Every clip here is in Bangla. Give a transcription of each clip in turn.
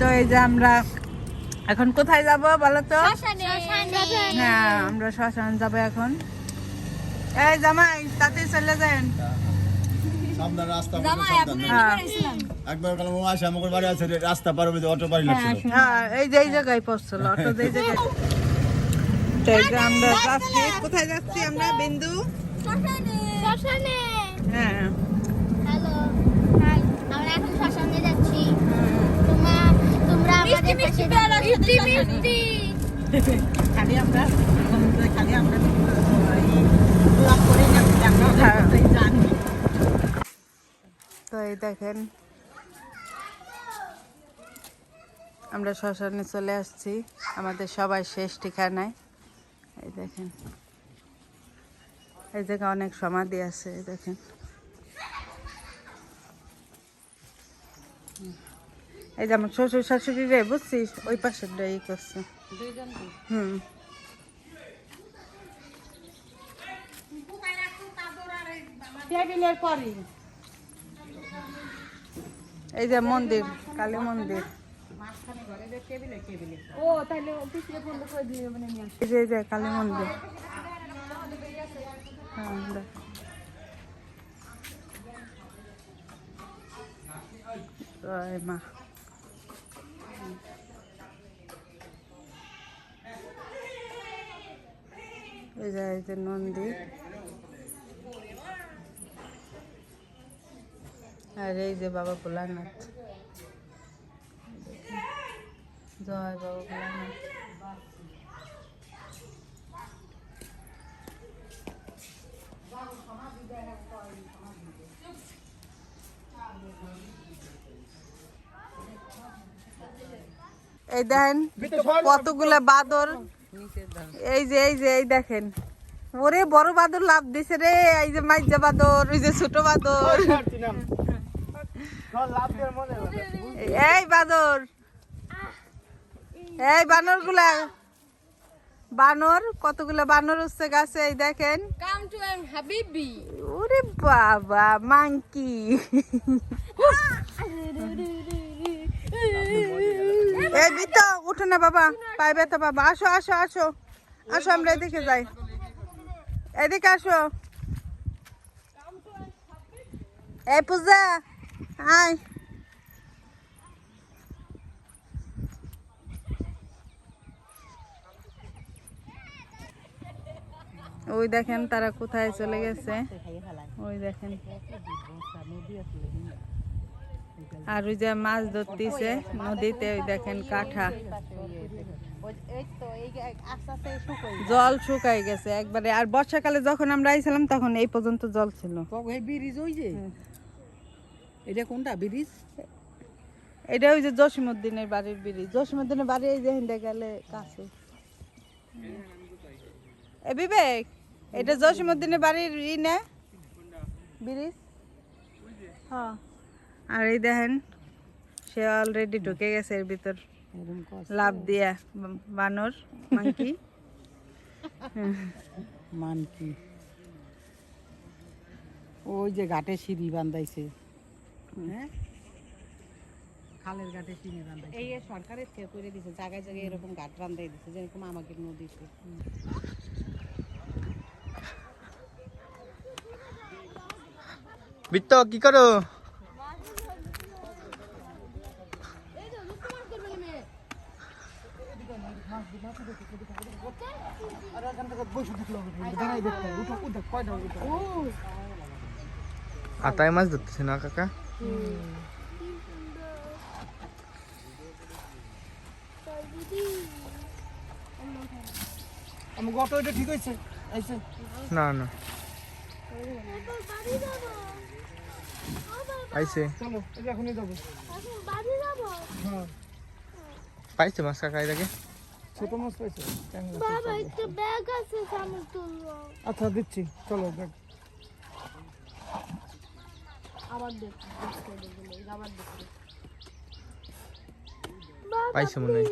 তো এই যে আমরা এখন কোথায় যাব বলো তো? হ্যাঁ, আমরা শ্মশান যাব এখন। এই জামাই তাতে চলে যান। সামনে রাস্তা একবার কাল মামা আসে আমার বাড়ি আছে রাস্তা পার হবে অটো পারি লাগছিল। হ্যাঁ, এই যে এই জায়গায় পড়ছিল অটো, এই জায়গায়। তো এই যে আমরা যাচ্ছি, কোথায় যাচ্ছি আমরা? বিন্দু শ্মশানে। হ্যাঁ। হ্যালো, হাই, আমরা এখন শ্মশানে যাচ্ছি। তোমরা আমাদের পাশে মিষ্টি মিষ্টি খালি আমরা ব্লগ করে জানি। তো এই দেখেন আমরা শ্মশানে চলে আসছি, আমাদের সবাই শেষ ঠিকানায়। এই দেখেন এই জায়গায় অনেক সমাধি আছে, এই দেখেন। এই যে আমার শ্বশুর শাশুড়ি রে বুঝছিস ওই পাশের ই করছে। হুম, এই যে মন্দির, কালী মন্দির। এই যে কালী মন্দির। হ্যাঁ, জয় মা। এই যে মন্দির, আর এই যে বাবা ভোলানাথ। জয় বাবা ভোলানাথ। এই দেখেন কতগুলা বাদর, এই যে এই দেখেন, ওরে বড় বাদর লাভ দিছে রে। এই যে মাইজা বাদর, ওই যে ছোট বাদর। এই বাদর, এই বানর গুলা, বানর কতগুলা বানর হচ্ছে গাছে, এই দেখেন। ওরে বাবা মাংকি। এই বিতো উঠো না বাবা, পায়ে ব্যথা বাবা। আসো আসো আসো আসো, আমরা এদিকে যাই, এদিকে আসো। এই পূজা আয়। ওই দেখেন তারা কোথায় চলে গেছে, ওই দেখেন। আর ওই যে মাছ ধরতেছে নদীতে, ওই দেখেন কাঁঠা। জল শুকাই গেছে একবারে। আর বর্ষাকালে যখন আমরা আইছিলাম তখন এই পর্যন্ত জল ছিল। এটা কোনটা ব্রিজ? এটা ওই যে জসিমউদ্দিনের বাড়ির ব্রিজ। জসিমউদ্দিনের বাড়ি এই যে হিন্দে গেলে কাছে। এ বিবেক, এটা জসিমউদ্দিনের বাড়ির ই না ব্রিজ? হ্যাঁ। আর এই দেখেন সে অলরেডি ঢুকে গেছে এর ভিতর, লাভ দিয়া বানর মাংকি। মানকি ওই যে ঘাটে সিঁড়ি বান্ধাইছে, হ্যাঁ খালের ঘাটে সিঁড়ি বান্ধাইছে। এই সরকারের থেকে করে দিছে, জায়গায় জায়গায় এরকম ঘাট বান্ধাই দিছে, যেরকম আমাকে নদীতে। বিত্ত কি করো? আতায় মাছ ধরতেছে না কাকা? আমার গত এটা ঠিক হয়েছে না না পাইছে, চলো এখনই যাবো। হ্যাঁ পাইছে মাছ কাকা এটাকে? ছোট মাছ পাইছে। বাবা একটা ব্যাগ আছে সামনে তুলবো। আচ্ছা দিচ্ছি, চলো ব্যাগ। আবার দেখ, আবার দেখ। পাইছে মনে হয়,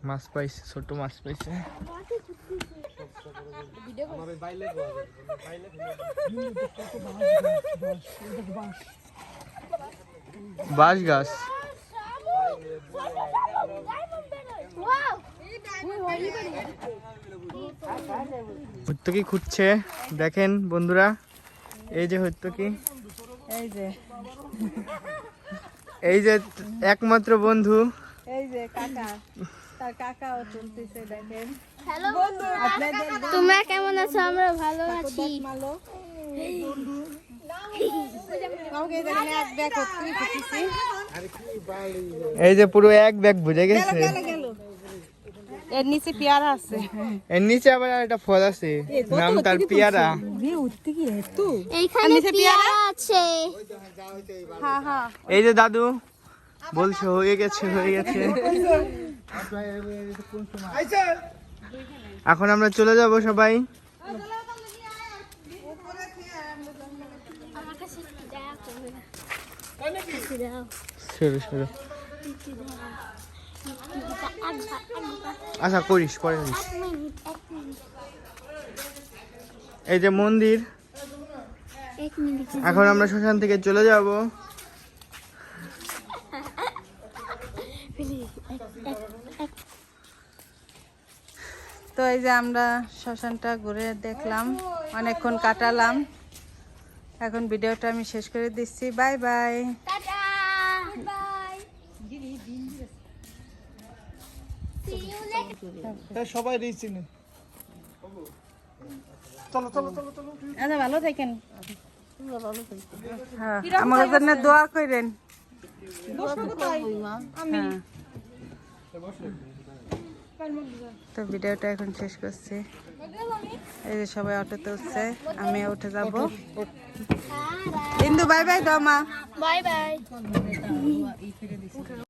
মাছ পাইছে, ছোট মাছ পাইছে। বাঁশ গাছ হত্যকি খুঁজছে, দেখেন বন্ধুরা, এই যে হত্যকি, এই যে এই যে একমাত্র বন্ধু। এই যে কাকা, তার কাকাও তুলতেছে, দেখেন। হ্যালো তোমরা কেমন আছো? আমরা ভালো আছি। মালো কাউকে দেখেন এক ব্যাগ হত্যকি খুঁজতেছি। এই যে পুরো এক ব্যাগ বুঝে গেছে। গেল এর নিচে পেয়ারা আছে। এর নিচে আবার একটা ফল আছে, নাম তার পেয়ারা। এইখানে পেয়ারা আছে। হ্যাঁ হ্যাঁ এই যে দাদু বলছে হয়ে গেছে, হয়ে গেছে। এখন আমরা চলে যাব সবাই। আমার কাছে দাও সরো সরো, আশা করিস পরে করিস। এই যে মন্দির, এখন আমরা শ্মশান থেকে চলে যাব। তো এই যে আমরা শ্মশানটা ঘুরে দেখলাম, অনেকক্ষণ কাটালাম। এখন ভিডিওটা আমি শেষ করে দিচ্ছি। Bye bye. Tata bye. See you next. সবাই চিনি। আচ্ছা ভালো থাকেন। হ্যাঁ আমার জন্য দোয়া করেন। হ্যাঁ। তো ভিডিওটা এখন শেষ করছি। এই যে সবাই অটোতে উঠছে, আমি উঠে যাব। ইন্দু বাই বাই দাও মা। Bye bye.